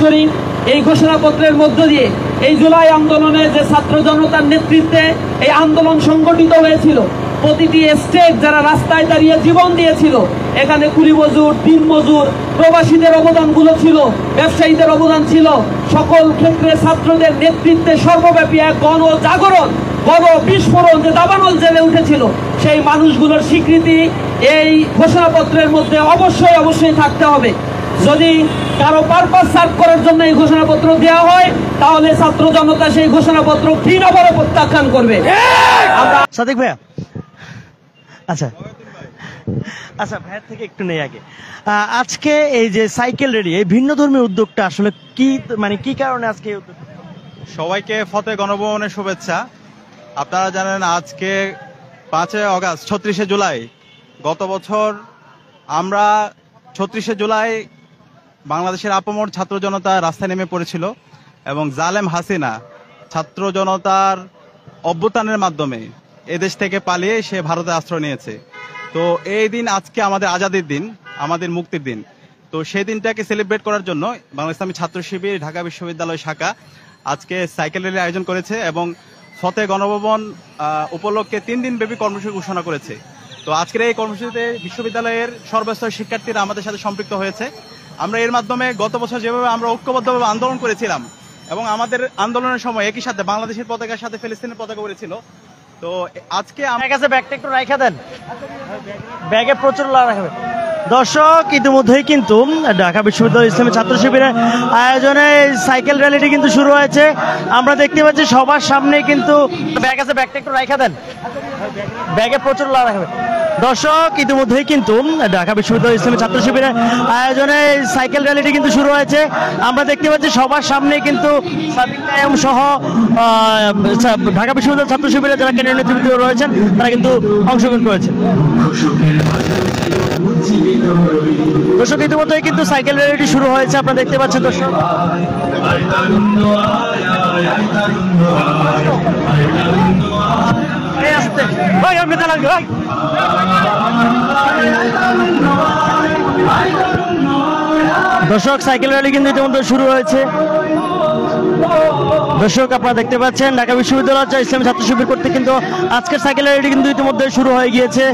করি এই ঘোষণাপত্রের মধ্য দিয়ে এই জুলাই আন্দোলনে যে ছাত্র জনতার নেতৃত্বে এই আন্দোলন সংগঠিত হয়েছিল, প্রতিটি স্টেট যারা রাস্তায় দাঁড়িয়ে জীবন দিয়েছিল, এখানে কুলি মজুর, দিন মজুর, প্রবাসীদের অবদানগুলো ছিল, ব্যবসায়ীদের অবদান ছিল, সকল ক্ষেত্রে ছাত্রদের নেতৃত্বে সর্বব্যাপী এক গণজাগরণ, বড় বিস্ফোরণ যে দাবানল জেলে উঠেছিল, সেই মানুষগুলোর স্বীকৃতি এই ঘোষণাপত্রের মধ্যে অবশ্যই থাকতে হবে। যদি কারো পারপাস সার্ভ করার জন্য এই ঘোষণাপত্র দেওয়া হয়, তাহলে ছাত্র জনতা সেই ঘোষণাপত্র ঘৃণাভরে প্রত্যাখ্যান করবে। সাদিক ভাইয়া, আচ্ছা ভাইয়ের থেকে একটু নেই আগে, আজকে এই যে সাইকেল র্যালি, এই ভিন্ন ধর্মীয় উদ্যোগটা আসলে কি কারণে আজকে এই উদ্যোগ? সবাইকে ফতেহ গণভবনের শুভেচ্ছা। আপনারা জানেন আজকে 5 আগস্ট 36শে জুলাই, গত বছর আমরা 36শে জুলাই বাংলাদেশের আপামর ছাত্র জনতা রাস্তায় নেমে পড়েছিল এবং জালেম হাসিনা ছাত্র জনতার অভ্যুত্থানের মাধ্যমে এদেশ থেকে পালিয়ে সে ভারতে আশ্রয় নিয়েছে। তো এই দিন আজকে আমাদের আজাদির দিন, আমাদের মুক্তির দিন। তো সেই দিনটাকে সেলিব্রেট করার জন্য বাংলাদেশ ইসলামী ছাত্র শিবির ঢাকা বিশ্ববিদ্যালয় শাখা আজকে সাইকেল র্যালি আয়োজন করেছে এবং ফতেহ গণভবন উপলক্ষে 3 দিন ব্যাপী কর্মসূচি ঘোষণা করেছে। তো আজকের এই কর্মসূচিতে বিশ্ববিদ্যালয়ের সর্বস্তরের শিক্ষার্থীরা আমাদের সাথে সম্পৃক্ত হয়েছে। আমরা এর মাধ্যমে গত বছর যেভাবে আমরা ঐক্যবদ্ধভাবে আন্দোলন করেছিলাম এবং আমাদের আন্দোলনের সময় একই সাথে বাংলাদেশের পতাকার সাথে ফিলিস্তিনের পতাকা উড়েছিল। তো আজকে আমার কাছে ব্যাগটা একটু রাখা দেন, ব্যাগে প্রচুর রাখবে। দর্শক, ইতিমধ্যেই কিন্তু ঢাকা বিশ্ববিদ্যালয় ইসলামী ছাত্র শিবিরের আয়োজনে সাইকেল র্যালিটি কিন্তু শুরু হয়েছে। আমরা দেখতে পাচ্ছি সবার সামনে কিন্তু ব্যাগ আছে, ব্যাগটা একটু রাখা দেন, ব্যাগে প্রচুর রাখবে। দর্শক, ইতিমধ্যেই কিন্তু ঢাকা বিশ্ববিদ্যালয় ইসলামী ছাত্র শিবিরের আয়োজনে সাইকেল র্যালিটি কিন্তু শুরু হয়েছে। আমরা দেখতে পাচ্ছি সবার সামনে কিন্তু সাদিক কায়েম সহ ঢাকা বিশ্ববিদ্যালয় ছাত্র শিবিরের যারা কেন্দ্রীয় নেতৃত্ব রয়েছেন তারা কিন্তু অংশগ্রহণ করেছেন। দর্শক, ইতিমধ্যেই কিন্তু সাইকেল র্যালিটি শুরু হয়েছে, আপনারা দেখতে পাচ্ছেন। দর্শক, দর্শক, সাইকেল র্যালি কিন্তু ইতিমধ্যে শুরু হয়েছে। দর্শক, আপনারা দেখতে পাচ্ছেন ঢাকা বিশ্ববিদ্যালয় ইসলামী ছাত্র শিবির কর্তৃক কিন্তু আজকের সাইকেল র্যালিটি কিন্তু ইতিমধ্যে শুরু হয়ে গিয়েছে।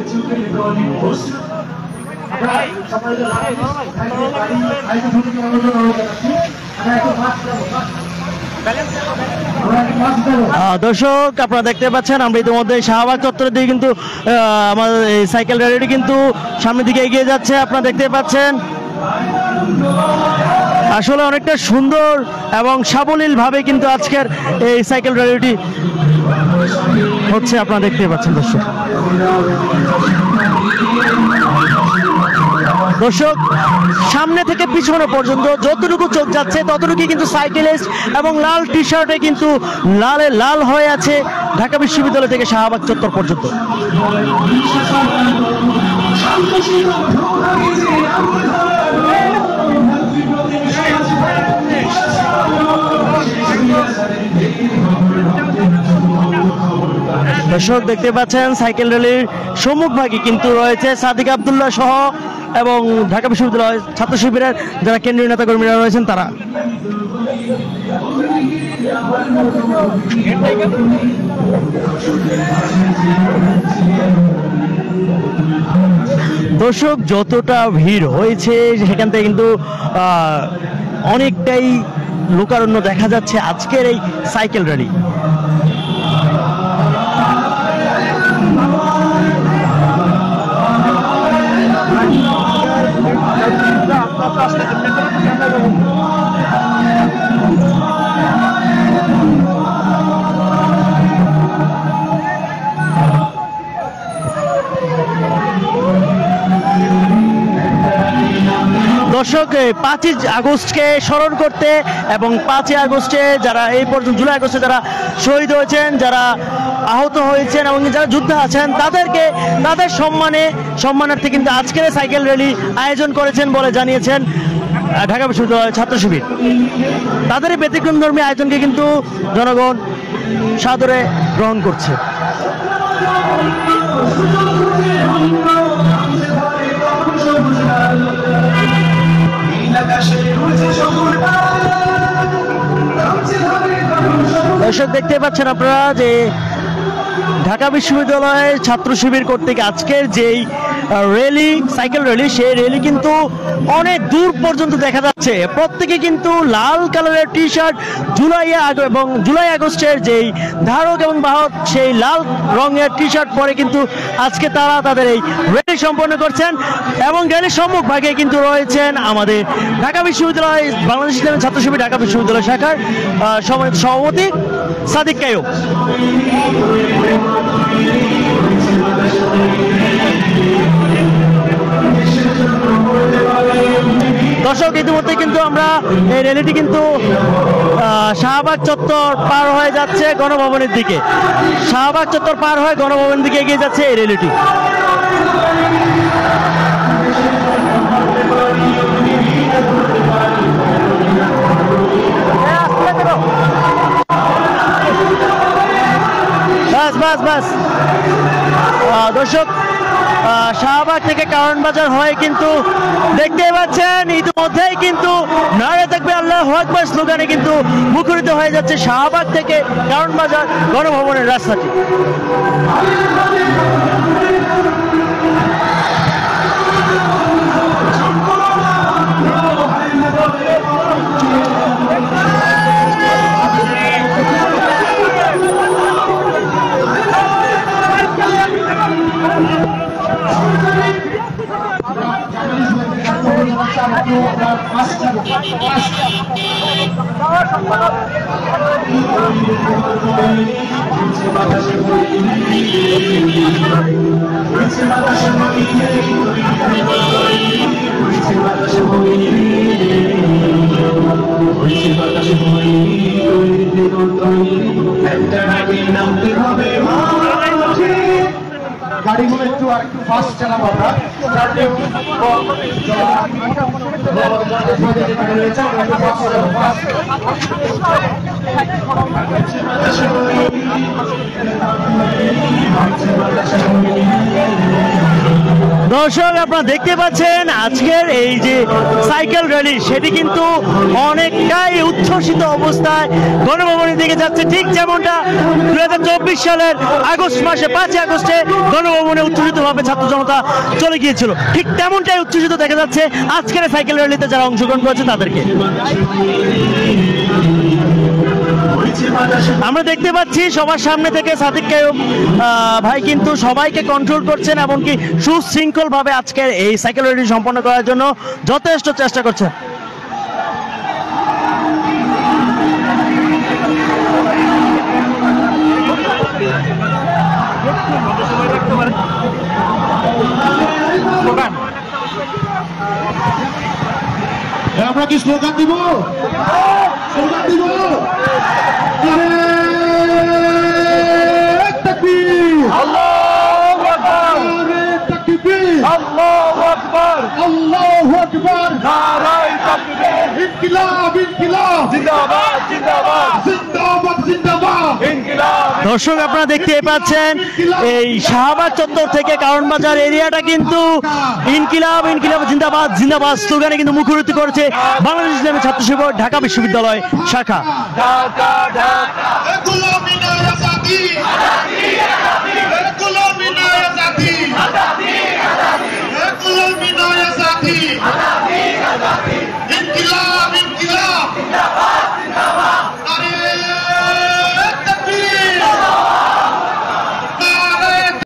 দর্শক, আপনারা দেখতে পাচ্ছেন আমরা ইতিমধ্যে শাহবাগ চত্বরের দিকে কিন্তু আমাদের এই সাইকেল র্যালিটি কিন্তু সামনের দিকে এগিয়ে যাচ্ছে। আপনারা দেখতে পাচ্ছেন আসলে অনেকটা সুন্দর এবং সাবলীল ভাবে কিন্তু আজকের এই সাইকেল র্যালিটি হচ্ছে, আপনারা দেখতে পাচ্ছেন। দর্শক, সামনে থেকে পিছনে পর্যন্ত যতটুকু চোখ যাচ্ছে ততটুকু কিন্তু সাইকেলিস্ট এবং লাল টি শার্টে কিন্তু লাল হয়ে আছে ঢাকা বিশ্ববিদ্যালয় থেকে শাহবাগ চত্বর পর্যন্ত। দর্শক, দেখতে পাচ্ছেন সাইকেল র্যালির সম্মুখভাগে কিন্তু রয়েছে সাদিক আব্দুল্লাহ সহ এবং ঢাকা বিশ্ববিদ্যালয় ছাত্র শিবিরের যারা কেন্দ্রীয় নেতাকর্মীরা রয়েছেন তারা। দর্শক, যতটা ভিড় হয়েছে সেখান থেকে কিন্তু অনেকটাই লোকারণ্য দেখা যাচ্ছে আজকের এই সাইকেল র্যালি। দর্শক, 5ই আগস্টকে স্মরণ করতে এবং 5ই আগস্টে যারা এই পর্যন্ত জুলাই আগস্টে যারা শহীদ হয়েছেন, যারা আহত হয়েছেন এবং যারা যুদ্ধে আছেন তাদের সম্মানার্থে কিন্তু আজকের সাইকেল র্যালি আয়োজন করেছেন বলে জানিয়েছেন ঢাকা বিশ্ববিদ্যালয় ছাত্র শিবির। তাদের এই ব্যতিক্রমধর্মী আয়োজনকে কিন্তু জনগণ সাদরে গ্রহণ করছে। নীল আকাশে উড়ছে সবুজ দর্শক দেখতে পাচ্ছেন আপনারা যে ঢাকা বিশ্ববিদ্যালয়ের ছাত্র শিবির কর্তৃক আজকের যেই র্যালি, সাইকেল র্যালি, সেই র্যালি কিন্তু অনেক দূর পর্যন্ত দেখা যাচ্ছে। প্রত্যেকে কিন্তু লাল কালারের টি শার্ট, জুলাই আগস্টের যেই ধারক এবং বাহক সেই লাল রঙের টি শার্ট পরে কিন্তু আজকে তারা তাদের এই র্যালি সম্পন্ন করছেন। এবং র্যালির সম্মুখ ভাগে কিন্তু রয়েছেন আমাদের ঢাকা বিশ্ববিদ্যালয় বাংলাদেশ ইসলামী ছাত্র শিবির ঢাকা বিশ্ববিদ্যালয় শাখার সভাপতি সাদিক কায়ুম। দর্শক ইতিমধ্যে কিন্তু আমরা এই র্যালিটি কিন্তু শাহবাগ চত্বর পার হয়ে যাচ্ছে গণভবনের দিকে। শাহবাগ চত্বর পার হয়ে গণভবনের দিকে এগিয়ে যাচ্ছে এই র্যালিটি। বাস দর্শক শাহবাগ থেকে কারণ বাজার হয়ে কিন্তু দেখতে পাচ্ছেন ইতিমধ্যেই কিন্তু নারে থাকবে আল্লাহু আকবার স্লোগানে কিন্তু মুখরিত হয়ে যাচ্ছে শাহবাগ থেকে কারণ বাজার গণভবনের রাস্তাটি। গাড়িগুলো একটু আর একটু ফাস্ট চালাবো আমরা। দর্শক আপনারা দেখতে পাচ্ছেন আজকের এই যে সাইকেল র্যালি সেটি কিন্তু অনেকটাই উচ্ছ্বসিত অবস্থায় গণভবনের দিকে যাচ্ছে, ঠিক যেমনটা 2024 সালের আগস্ট মাসে 5 আগস্টে গণভবনে উচ্ছ্বসিতভাবে ছাত্র জনতা চলে গিয়েছিল, ঠিক তেমনটাই উচ্ছ্বসিত দেখা যাচ্ছে আজকের সাইকেল র্যালিতে যারা অংশগ্রহণ করেছে তাদেরকে। আমরা দেখতে পাচ্ছি সবার সামনে থেকে সাদিক কায়ুম ভাই কিন্তু সবাইকে কন্ট্রোল করছেন, এমনকি সুশৃঙ্খল ভাবে আজকের এই সাইকেল র্যালি সম্পন্ন করার জন্য যথেষ্ট চেষ্টা করছেন। আমরা কি স্লোগান দিব? স্লোগান দিব। আল্লাহু আকবার, আল্লাহু আকবার, আল্লাহু আকবার, নারায়ে তাকবীর, ইনকিলাব ইনকিলাব, জিন্দাবাদ জিন্দাবাদ, জিন্দাবাদ জিন্দাবাদ, ইনকিলাব। দর্শক আপনারা দেখতে পাচ্ছেন এই শাহবাগ চত্বর থেকে কারণ বাজার এরিয়াটা কিন্তু ইনকিলাব ইনকিলাব জিন্দাবাদ জিন্দাবাদ স্লোগানে কিন্তু মুখরিত করেছে বাংলাদেশ ইসলামী ছাত্র শিবির ঢাকা বিশ্ববিদ্যালয় শাখা। ঢাকা ঢাকা গোলামি না আজাদি, গোলামি না আজাদি, গোলামি না আজাদি,